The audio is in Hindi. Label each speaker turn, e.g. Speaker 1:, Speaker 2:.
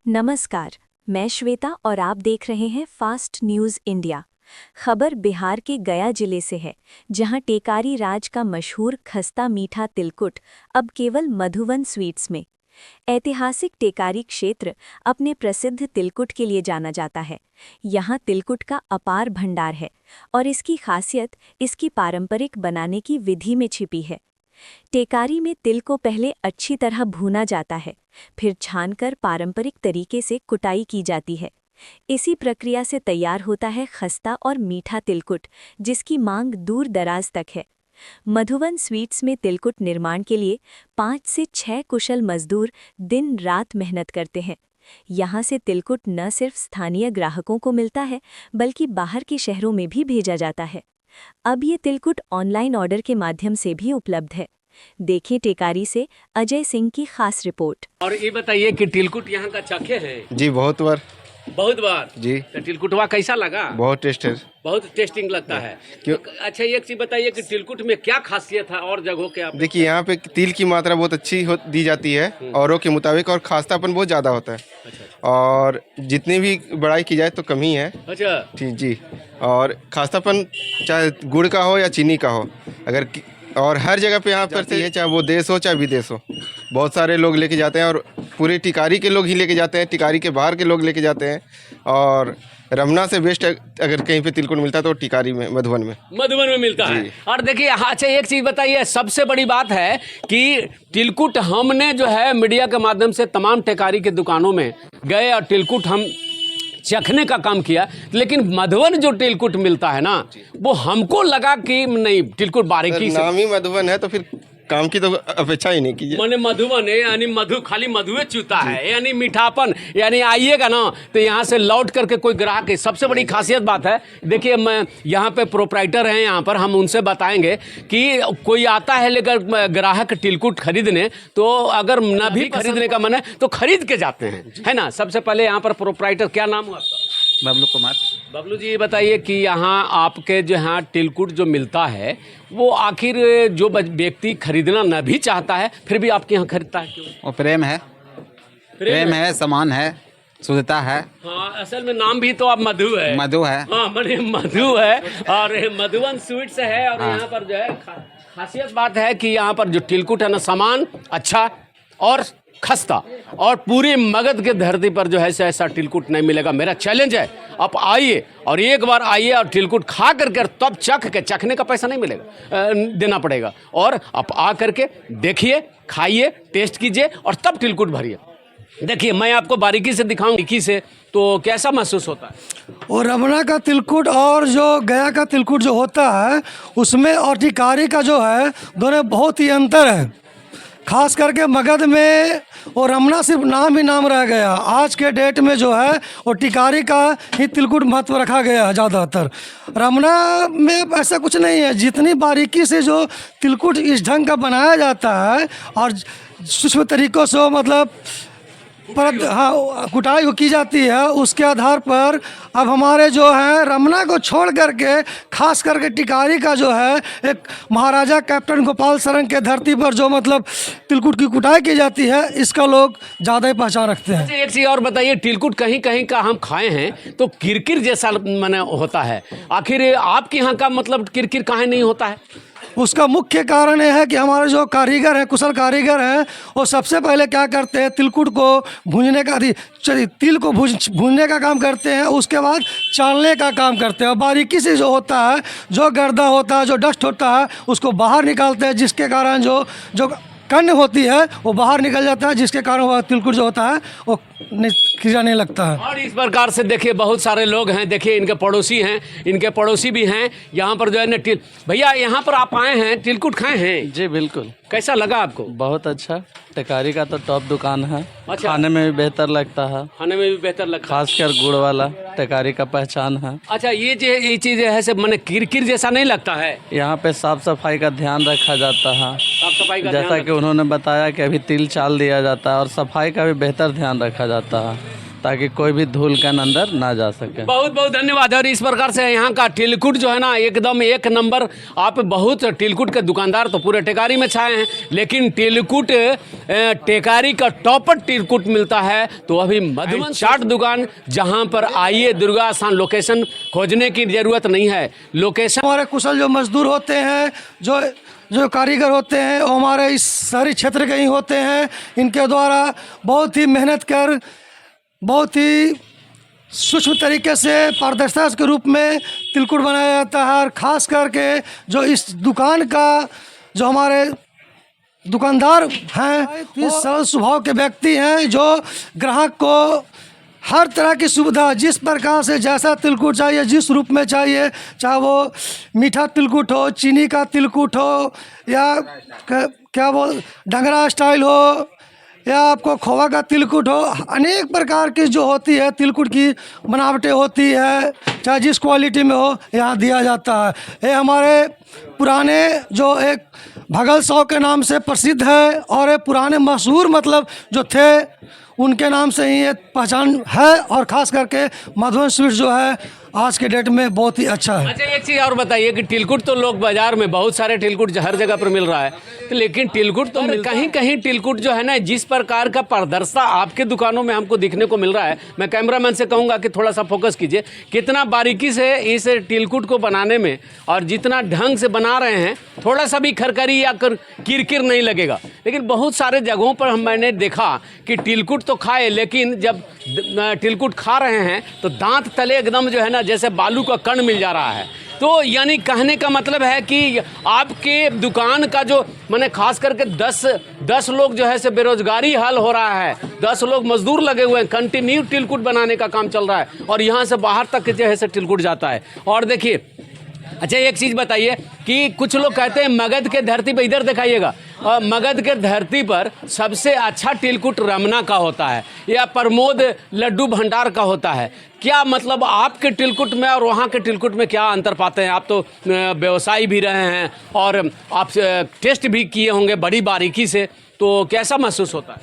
Speaker 1: नमस्कार, मैं श्वेता और आप देख रहे हैं फास्ट न्यूज़ इंडिया। खबर बिहार के गया जिले से है, जहां टेकारी राज का मशहूर खस्ता मीठा तिलकुट अब केवल मधुवन स्वीट्स में। ऐतिहासिक टेकारी क्षेत्र अपने प्रसिद्ध तिलकुट के लिए जाना जाता है। यहाँ तिलकुट का अपार भंडार है और इसकी खासियत इसकी पारंपरिक बनाने की विधि में छिपी है। टेकारी में तिल को पहले अच्छी तरह भूना जाता है, फिर छानकर पारंपरिक तरीके से कुटाई की जाती है। इसी प्रक्रिया से तैयार होता है खस्ता और मीठा तिलकुट, जिसकी मांग दूर दराज तक है। मधुवन स्वीट्स में तिलकुट निर्माण के लिए 5 से 6 कुशल मजदूर दिन रात मेहनत करते हैं। यहाँ से तिलकुट न सिर्फ स्थानीय ग्राहकों को मिलता है, बल्कि बाहर के शहरों में भी भेजा जाता है। अब ये तिलकुट ऑनलाइन ऑर्डर के माध्यम से भी उपलब्ध है। देखें टेकारी से अजय सिंह की खास रिपोर्ट।
Speaker 2: और ये बताइए कि तिलकुट यहाँ का चखे हैं?
Speaker 3: जी बहुत बार जी।
Speaker 2: तो तिलकुटवा कैसा लगा?
Speaker 3: बहुत टेस्ट है,
Speaker 2: बहुत टेस्टिंग लगता है।
Speaker 3: क्यों?
Speaker 2: तो अच्छा एक चीज बताइए कि तिलकुट में क्या खासियत है और जगहों के? आप
Speaker 3: देखिए यहाँ पे तिल की मात्रा बहुत अच्छी दी जाती है औरों के मुताबिक, और खास्तापन बहुत ज़्यादा होता है।
Speaker 2: अच्छा।
Speaker 3: और जितनी भी बड़ाई की जाए तो कम ही है।
Speaker 2: अच्छा
Speaker 3: ठीक जी। और खास्तापन चाहे गुड़ का हो या चीनी का हो, और हर जगह पे यहाँ पर है, चाहे वो देश हो चाहे विदेश हो, बहुत सारे लोग लेके जाते हैं। और पूरे टिकारी के लोग ही लेके जाते हैं, टिकारी के बाहर के लोग लेके जाते हैं। और रमना से बेस्ट अगर कहीं पे तिलकुट मिलता है तो टिकारी में, मधुबन में
Speaker 2: मिलता है। और देखिए अच्छा एक चीज़ बताइए, सबसे बड़ी बात है कि तिलकुट हमने जो है मीडिया के माध्यम से तमाम टेकारी के दुकानों में गए और तिलकुट हम चखने का काम किया, लेकिन मधुवन जो तिलकुट मिलता है ना, वो हमको लगा कि नहीं तिलकुट बारीकी से।
Speaker 3: नाम ही मधुवन है तो फिर काम की तो अपेक्षा ही नहीं कीजिए।
Speaker 2: मैंने मधुवन है यानी मधु खाली मधुए चूता है, यानी मीठापन, यानी आइएगा ना तो यहाँ से लौट करके कोई ग्राहक है। सबसे बड़ी खासियत बात है, देखिए मैं यहाँ पे प्रोप्राइटर हैं, यहाँ पर हम उनसे बताएंगे कि कोई आता है लेकर ग्राहक तिलकुट खरीदने, तो अगर न भी खरीदने का मन है तो खरीद के जाते हैं, है ना। सबसे पहले यहाँ पर प्रोप्राइटर, क्या नाम हुआ आपका?
Speaker 4: बबलू कुमार।
Speaker 2: बबलू जी ये बताइए कि यहाँ आपके जो यहाँ तिलकुट जो मिलता है, वो आखिर जो व्यक्ति खरीदना न भी चाहता है फिर भी आपके यहाँ खरीदता है क्यों?
Speaker 4: वो प्रेम है, सम्मान है, शुद्धता है।
Speaker 2: हाँ असल में नाम भी तो आप मधु है। हाँ मैंने मधु है और मधुवन स्वीट्स है। और यहाँ पर जो है खासियत बात है कि यहाँ पर जो तिलकुट है ना, सामान अच्छा और खस्ता, और पूरी मगध के धरती पर जो है ऐसा तिलकुट नहीं मिलेगा। मेरा चैलेंज है, आप आइए और एक बार आइए और तिलकुट खा करके तब चखने का पैसा नहीं मिलेगा, देना पड़ेगा। और आप आ करके देखिए, खाइए, टेस्ट कीजिए और तब तिलकुट भरिए। देखिए मैं आपको बारीकी से दिखाऊं, बारीकी से, तो कैसा महसूस होता है?
Speaker 5: और रमना का तिलकुट और जो गया का तिलकुट जो होता है उसमें और टिकारी का जो है, दोनों बहुत ही अंतर है। खास करके मगध में और रमना सिर्फ नाम ही नाम रह गया। आज के डेट में जो है वो टिकारी का ही तिलकुट महत्व रखा गया है ज़्यादातर। रमना में ऐसा कुछ नहीं है। जितनी बारीकी से जो तिलकुट इस ढंग का बनाया जाता है और सूक्ष्म तरीक़ों से मतलब पर हाँ कुटाई की जाती है, उसके आधार पर अब हमारे जो है रमना को छोड़ करके खास करके टिकारी का जो है एक महाराजा कैप्टन गोपाल सरंग के धरती पर जो मतलब तिलकुट की कुटाई की जाती है, इसका लोग ज़्यादा ही पहचान रखते हैं।
Speaker 2: एक चीज़ और बताइए, तिलकुट कहीं कहीं का हम खाए हैं तो किरकिर जैसा माने होता है, आखिर आपके यहाँ का मतलब किरकिर काहे नहीं होता है?
Speaker 5: उसका मुख्य कारण यह है कि हमारे जो कारीगर हैं, कुशल कारीगर हैं, वो सबसे पहले क्या करते हैं, तिलकुट को भूनने का तिल को भूनने का काम करते हैं, उसके बाद चालने का काम करते हैं। और बारीकी से जो होता है, जो गर्दा होता है, जो डस्ट होता है, उसको बाहर निकालते हैं, जिसके कारण जो कण होती है वो बाहर निकल जाता है, जिसके कारण वह तिलकुट जो होता है वो खींचा नहीं लगता है।
Speaker 2: और इस प्रकार से देखिए बहुत सारे लोग हैं, देखिए इनके पड़ोसी भी हैं यहाँ पर जो है ना। भैया यहाँ पर आप आए हैं, तिलकुट खाए हैं?
Speaker 6: जी बिल्कुल।
Speaker 2: कैसा लगा आपको?
Speaker 6: बहुत अच्छा। टिकारी का तो टॉप दुकान है।
Speaker 2: अच्छा।
Speaker 6: खाने में भी बेहतर लगता है। खासकर गुड़ वाला टिकारी का पहचान है।
Speaker 2: अच्छा ये चीज़ है से मैंने किरकिर जैसा नहीं लगता है?
Speaker 6: यहाँ पे साफ सफाई का ध्यान रखा जाता है।
Speaker 2: साफ सफाई का
Speaker 6: जैसा कि उन्होंने बताया कि अभी तिल चाल दिया जाता है और सफाई का भी बेहतर ध्यान रखा जाता है। ताकि कोई भी धूल कण अंदर ना जा सके।
Speaker 2: बहुत बहुत धन्यवाद। और इस प्रकार से यहाँ का तिलकुट जो है ना एकदम एक नंबर। आप बहुत तिलकुट के दुकानदार तो पूरे टेकारी में छाए हैं, लेकिन तिलकुट टेकारी का टॉपर तिलकुट मिलता है तो अभी मधुबन चाट दुकान, जहाँ पर आइए दुर्गा स्थान, लोकेशन खोजने की जरूरत नहीं है, लोकेशन
Speaker 5: हमारे कुशल जो मजदूर होते हैं, जो कारीगर होते हैं, वो हमारे इस शहरी क्षेत्र के ही होते हैं। इनके द्वारा बहुत ही मेहनत कर, बहुत ही सूक्ष्म तरीके से पारदर्शिता के रूप में तिलकुट बनाया जाता है। और ख़ास करके जो इस दुकान का जो हमारे दुकानदार हैं, इस सरल स्वभाव के व्यक्ति हैं, जो ग्राहक को हर तरह की सुविधा, जिस प्रकार से जैसा तिलकुट चाहिए, जिस रूप में चाहिए, चाहे वो मीठा तिलकुट हो, चीनी का तिलकुट हो, या क्या वो डंगरा स्टाइल हो, या आपको खोवा का तिलकुट हो, अनेक प्रकार की जो होती है तिलकुट की बनावटें होती है, चाहे जिस क्वालिटी में हो यहाँ दिया जाता है। ये हमारे पुराने जो एक भगल सौ के नाम से प्रसिद्ध है, और ये पुराने मशहूर मतलब जो थे उनके नाम से ही ये पहचान है। और ख़ास करके मधुबन स्वीट्स जो है आज के डेट में बहुत ही अच्छा है।
Speaker 2: अच्छा, एक चीज़ और बताइए कि तिलकुट तो लोग बाजार में बहुत सारे तिलकुट हर जगह पर मिल रहा है, तो लेकिन तिलकुट तो कहीं कहीं तिलकुट जो है ना, जिस प्रकार का पारदर्शिता आपके दुकानों में हमको दिखने को मिल रहा है, मैं कैमरामैन से कहूँगा कि थोड़ा सा फोकस कीजिए, कितना बारीकी से इस तिलकुट को बनाने में और जितना ढंग से बना रहे हैं, थोड़ा सा भी खरखरी या किरकिर नहीं लगेगा। लेकिन बहुत सारे जगहों पर मैंने देखा कि तिलकुट तो खाए, लेकिन जब तिलकुट खा रहे हैं तो दांत तले एकदम जो है ना जैसे बालू का कण मिल जा रहा है। तो यानी कहने का मतलब है कि आपके दुकान का जो मैंने खास करके 10 लोग जो है से बेरोजगारी हल हो रहा है, 10 लोग मजदूर लगे हुए हैं, कंटिन्यू तिलकुट बनाने का काम चल रहा है, और यहाँ से बाहर तक जो है से तिलकुट जाता है। और देखिए, अच्छा एक चीज़ बताइए कि कुछ लोग कहते हैं मगध के धरती पर, इधर दिखाइएगा, मगध के धरती पर सबसे अच्छा तिलकुट रमना का होता है या प्रमोद लड्डू भंडार का होता है। क्या मतलब आपके तिलकुट में और वहाँ के तिलकुट में क्या अंतर पाते हैं? आप तो व्यवसायी भी रहे हैं और आप टेस्ट भी किए होंगे बड़ी बारीकी से, तो कैसा महसूस होता है?